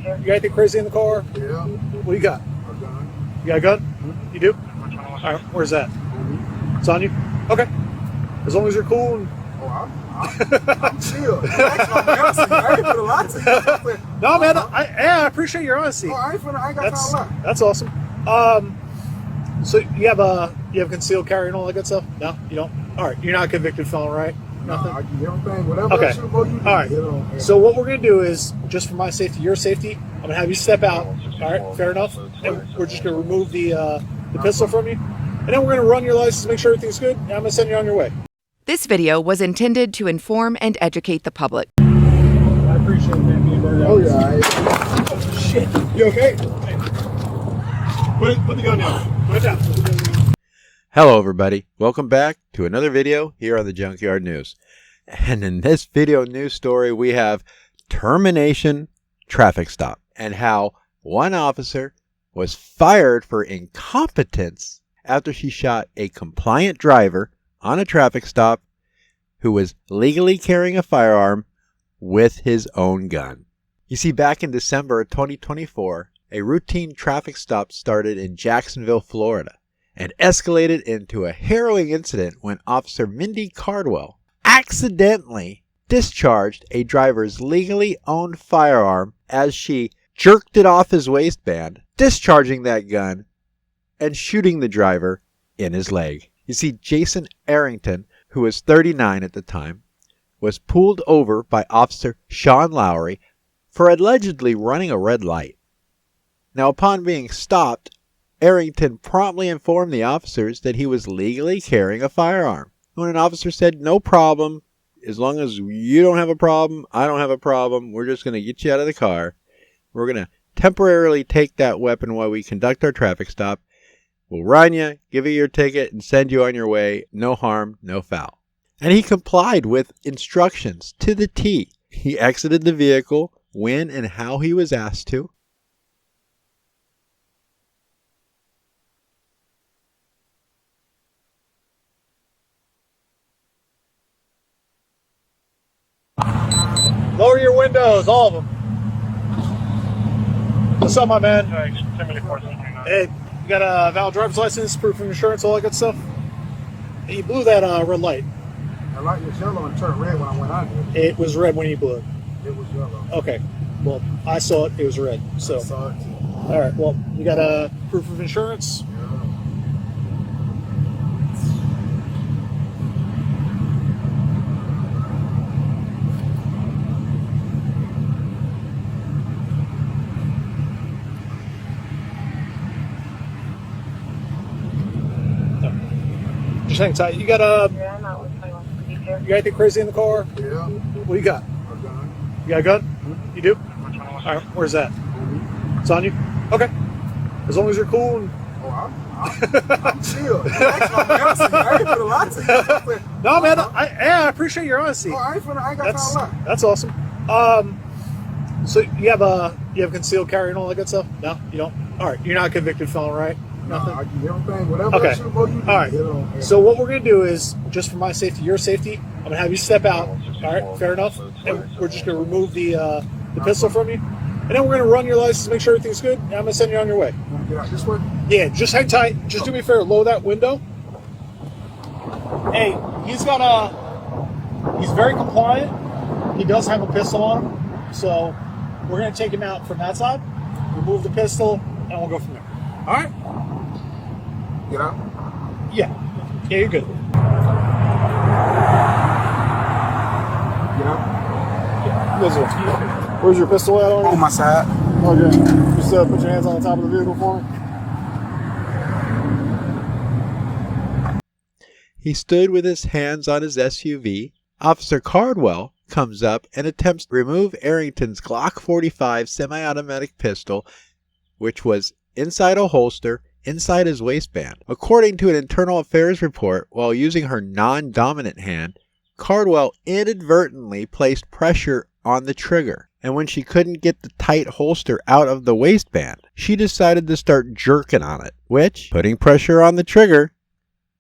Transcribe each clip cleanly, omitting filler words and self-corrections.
You got anything crazy in the car? Yeah. What you got? A gun. You got a gun? Mm-hmm. You do? All right, where's that? It's on you? Okay. As long as you're cool. And... I'm chill. I ain't put a lot to you. No, man, I appreciate your honesty. I ain't got time to lie. That's awesome. So you have concealed carry and all that good stuff? No, you don't? All right, you're not a convicted felon, right? Nothing? I do everything, whatever okay. I shoot for you do. All right. So what we're going to do is, just for my safety, your safety, I'm going to have you step out. All right, fair enough? And we're just going to remove the pistol from you. And then we're going to run your license, make sure everything's good, and I'm going to send you on your way. This video was intended to inform and educate the public. I appreciate it, man. Oh, yeah. Oh, shit. You okay? Hey. Put the gun down. Put it down. Hello everybody, welcome back to another video here on the Junkyard News. And in this video news story we have termination traffic stop and how one officer was fired for incompetence after she shot a compliant driver on a traffic stop who was legally carrying a firearm with his own gun. You see, back in December of 2024, a routine traffic stop started in Jacksonville, Florida, and escalated into a harrowing incident when Officer Mindy Cardwell accidentally discharged a driver's legally owned firearm as she jerked it off his waistband, discharging that gun and shooting the driver in his leg. You see, Jason Arrington, who was 39 at the time, was pulled over by Officer Shaun Lowry for allegedly running a red light. Now, upon being stopped, Arrington promptly informed the officers that he was legally carrying a firearm. When an officer said, "No problem, as long as you don't have a problem, I don't have a problem, we're just going to get you out of the car. We're going to temporarily take that weapon while we conduct our traffic stop. We'll run you, give you your ticket, and send you on your way. No harm, no foul." And he complied with instructions to the T. He exited the vehicle when and how he was asked to. Lower your windows, all of them. What's up, my man? Hey, you got a valid driver's license, proof of insurance, all that good stuff? Hey, you blew that red light. The light was yellow and turned red when I went out there. It was red when you blew it. It was yellow. Okay. Well, I saw it. It was red. So. I saw it too. All right. Well, you got a proof of insurance? Just hang tight. You got anything crazy in the car? Yeah. What you got? A gun. You got a gun? Mm-hmm. You do? All right, where's that? It's on you? Okay. As long as you're cool. And... I'm chill. I ain't put a lot to you. No, man, I appreciate your honesty. I ain't got time to lie. That's awesome. So you have concealed carry and all that good stuff? No, you don't? All right, you're not a convicted felon, right? Nothing? I do everything, whatever okay. I shoot for you do. All right. So what we're going to do is, just for my safety, your safety, I'm going to have you step out. All right, fair enough? And we're just going to remove the pistol from you. And then we're going to run your license, make sure everything's good, and I'm going to send you on your way. You want to get out this way? Yeah, just hang tight. Just do me a favor, lower that window. Hey, he's very compliant. He does have a pistol on him. So we're going to take him out from that side, remove the pistol, and we'll go from there. All right? Get out? Yeah. Yeah, you're good. Get out? Yeah. Where's your pistol at? On my side. Okay. Just put your hands on the top of the vehicle for me. He stood with his hands on his SUV. Officer Cardwell comes up and attempts to remove Arrington's Glock 45 semi-automatic pistol, which was inside a holster inside his waistband. According to an internal affairs report, while using her non-dominant hand, Cardwell inadvertently placed pressure on the trigger, and when she couldn't get the tight holster out of the waistband, she decided to start jerking on it, which, putting pressure on the trigger,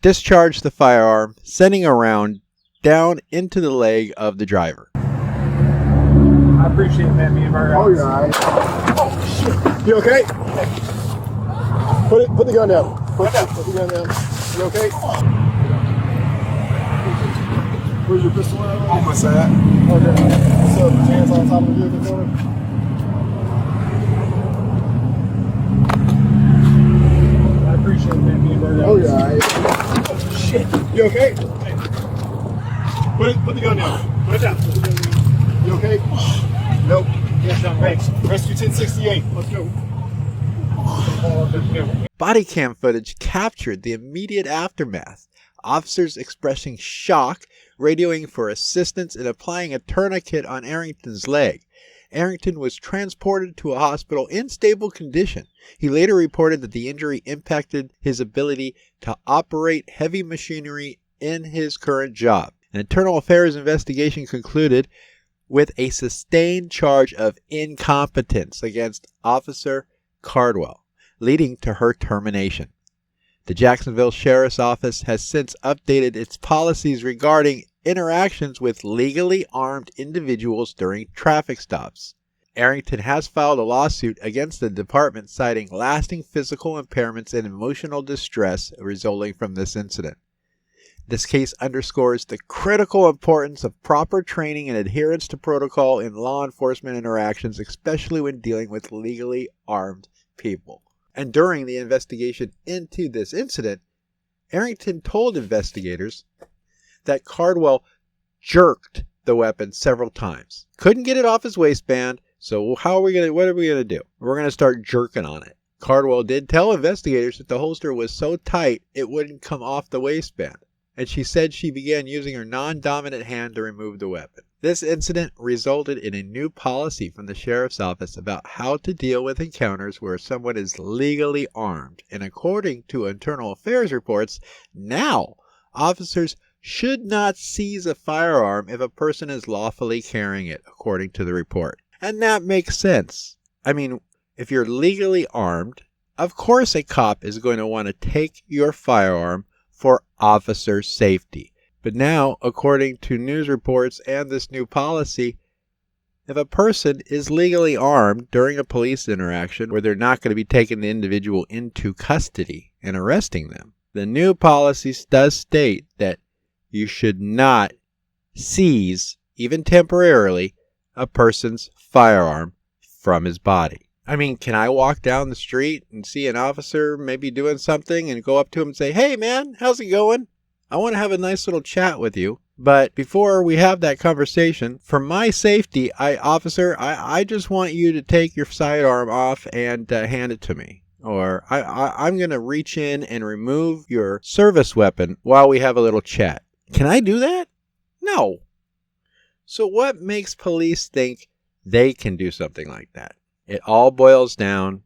discharged the firearm, sending a round down into the leg of the driver. I I appreciate it, man. Being very Oh, honest. you're alright. Oh, shit. You okay? Put the gun down. Put the gun down. You okay? Where's your pistol at? On my side. Okay. What's up? Put your hands on top of the vehicle for me. I appreciate it, man. Being very honest. Oh, you're alright. Oh, shit. You okay? Put the gun down. Put it down. You okay? Nope. Yes, Sean. Thanks. Rescue 1068. Let's go. Body cam footage captured the immediate aftermath. Officers expressing shock, radioing for assistance, and applying a tourniquet on Arrington's leg. Arrington was transported to a hospital in stable condition. He later reported that the injury impacted his ability to operate heavy machinery in his current job. An internal affairs investigation concluded with a sustained charge of incompetence against Officer Cardwell, leading to her termination. The Jacksonville Sheriff's Office has since updated its policies regarding interactions with legally armed individuals during traffic stops. Arrington has filed a lawsuit against the department citing lasting physical impairments and emotional distress resulting from this incident. This case underscores the critical importance of proper training and adherence to protocol in law enforcement interactions, especially when dealing with legally armed people. And during the investigation into this incident, Arrington told investigators that Cardwell jerked the weapon several times. Couldn't get it off his waistband, so what are we gonna do? We're gonna start jerking on it. Cardwell did tell investigators that the holster was so tight it wouldn't come off the waistband, and she said she began using her non-dominant hand to remove the weapon. This incident resulted in a new policy from the sheriff's office about how to deal with encounters where someone is legally armed, and according to internal affairs reports, now officers should not seize a firearm if a person is lawfully carrying it, according to the report. And that makes sense. I mean, if you're legally armed, of course a cop is going to want to take your firearm for officer safety. But now, according to news reports and this new policy, if a person is legally armed during a police interaction where they're not going to be taking the individual into custody and arresting them, the new policy does state that you should not seize, even temporarily, a person's firearm from his body. I mean, can I walk down the street and see an officer maybe doing something and go up to him and say, "Hey man, how's it going? I want to have a nice little chat with you. But before we have that conversation, for my safety, I just want you to take your sidearm off and hand it to me. Or I'm going to reach in and remove your service weapon while we have a little chat." Can I do that? No. So what makes police think they can do something like that? It all boils down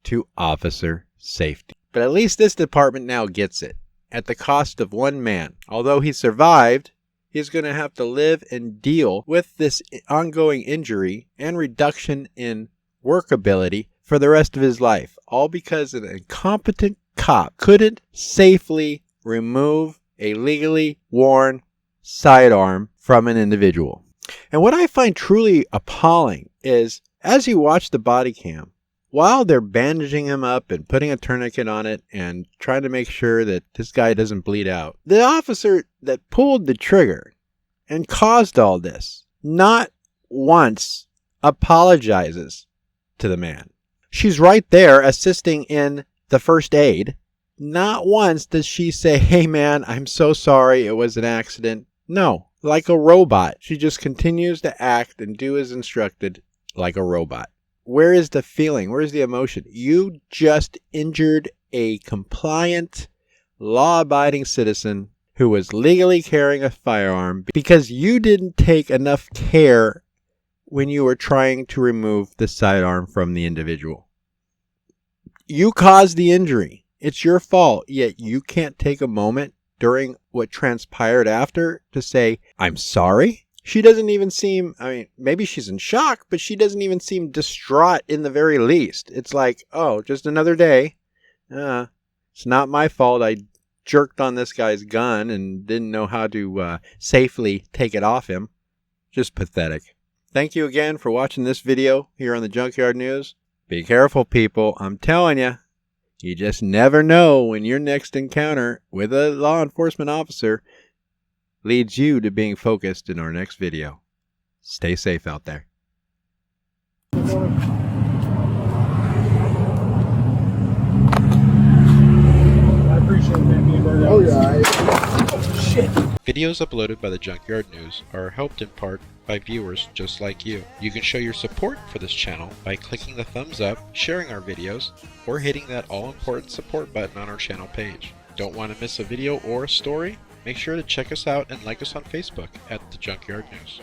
to officer safety. But at least this department now gets it. At the cost of one man. Although he survived, he's going to have to live and deal with this ongoing injury and reduction in workability for the rest of his life. All because an incompetent cop couldn't safely remove a legally worn sidearm from an individual. And what I find truly appalling is, as you watch the body cam, while they're bandaging him up and putting a tourniquet on it and trying to make sure that this guy doesn't bleed out, the officer that pulled the trigger and caused all this not once apologizes to the man. She's right there assisting in the first aid. Not once does she say, "Hey man, I'm so sorry, it was an accident." No, like a robot. She just continues to act and do as instructed like a robot. Where is the feeling? Where's the emotion? You just injured a compliant, law-abiding citizen who was legally carrying a firearm because you didn't take enough care when you were trying to remove the sidearm from the individual. You caused the injury. It's your fault, yet you can't take a moment during what transpired after to say, "I'm sorry"? She doesn't even seem, I mean, maybe she's in shock, but she doesn't even seem distraught in the very least. It's like, oh, just another day. It's not my fault. I jerked on this guy's gun and didn't know how to safely take it off him. Just pathetic. Thank you again for watching this video here on the Junkyard News. Be careful, people. I'm telling you, you just never know when your next encounter with a law enforcement officer leads you to being focused in our next video. Stay safe out there. I appreciate it, man. Being very Oh, honest. yeah. Oh, shit. Videos uploaded by the Junkyard News are helped in part by viewers just like you. You can show your support for this channel by clicking the thumbs up, sharing our videos, or hitting that all-important support button on our channel page. Don't want to miss a video or a story? Make sure to check us out and like us on Facebook at The Junkyard News.